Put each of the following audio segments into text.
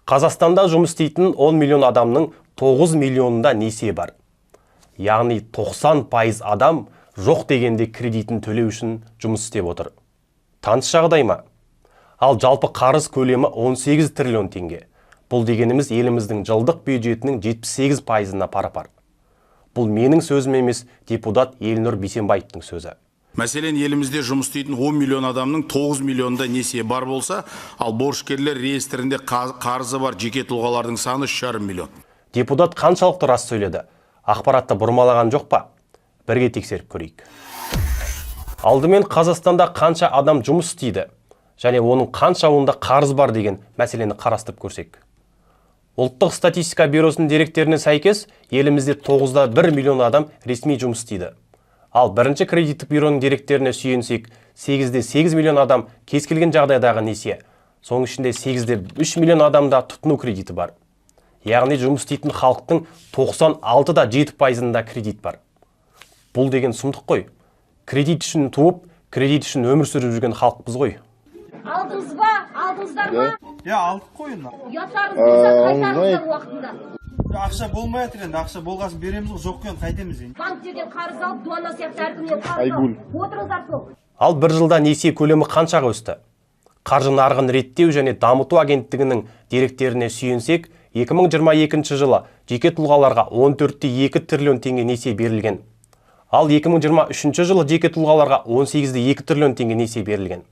Қазақстанда жұмыс істейтін 10 миллион адамның 9 миллионында несие бар. Яғни 90% адам жоқ дегенде кредитін төлеу үшін жұмыс істеп отыр. Таныс жағдай ма? Ал жалпы қарыз көлемі 18 триллион теңге. Бұл дегеніміз еліміздің жылдық бюджетінің 78%-на пара-пар. Бұл менің сөзім емес, депутат Елнұр Бейсенбаевтың сөзі. Мәселен, елімізде жұмыс істейтін 10 миллион адамның 9 миллионда несие бар болса, ал борышкерлер реестрінде қарызы бар жеке тұлғалардың саны 3,5 миллион. Депутат қаншалықты рас сөйледі? Ақпаратты бұрмалаған жоқ па? Бірге тексеріп көрейік. Алдымен Қазақстанда қанша адам жұмыс істейді, және оның қаншауында қарыз бар деген мәселені қарастырып көрсек. Ұлттық статистика бюросының деректеріне сәйкес, елімізде 9,1 миллион адам ресми жұмыс істейді. Ал бірінші кредиттік бюроның деректеріне сүйенсек, 8,8 миллион адам кез келген жағдайдағы несие. Соның ішінде 8,3 миллион адамда тұтыну кредиті бар. Яғни жұмыс істейтін халықтың 96,7%-ында кредит бар. Бұл деген сұмдық қой. Кредит үшін туып, кредит үшін өмір сүріп жүрген халықпыз ғой. Алдыңыз ба? Алдыңыздар ма? Алдық қой енді. Ұятарыңыз болса қайтарыңыздар уақытында. Ақша болмай жатыр енді, ақша болғасын береміз, жоқ екен қайтеміз енді. Банктерден қарыз алып, дуана сияқты әркімнен қарыз алып, отырыңыздар сол. Ал бір жылда несие көлемі қаншаға өсті? Қаржы нарығын реттеу және дамыту агенттігінің деректеріне сүйенсек, 2022 жылы жеке тұлғаларға 14,2 триллион теңге несие берілген. Ал 2023 жылы жеке тұлғаларға 18,2 триллион теңге несие берілген.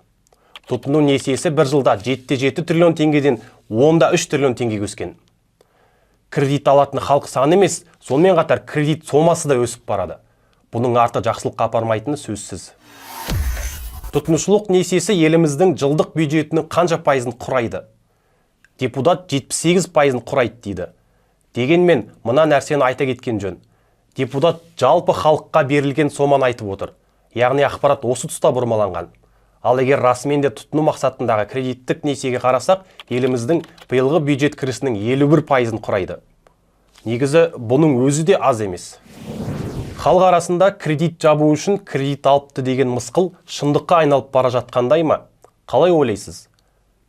Тұтыну несиесі бір жылда 7,7 триллион теңгеден 10,3 триллион теңгеге өскен. Кредит алатын халық саны емес, сонымен қатар кредит сомасы да өсіп барады. Бұның арты жақсылыққа апармайтыны сөзсіз. Тұтынушылық несиесі еліміздің жылдық бюджетінің қанша пайызын құрайды? Депутат 78%-ын құрайды дейді. Дегенмен, мына нәрсені айта кеткен жөн. Депутат жалпы халыққа берілген соманы айтып отыр. Яғни ақпарат осы тұста бұрмаланған. Ал егер расымен де тұтыну мақсатындағы кредиттік несиеге қарасақ, еліміздің биылғы бюджет кірісінің 51%-ын құрайды. Негізі, бұның өзі де аз емес. Халық арасында кредит жабу үшін кредит алыпты деген мысқыл шындыққа айналып бара жатқандай ма? Қалай ойлайсыз?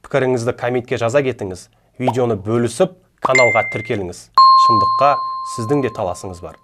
Пікіріңізді комментке жаза кетіңіз. Видеоны бөлісіп, каналға тіркеліңіз. Шындыққа сіздің де таласыңыз бар.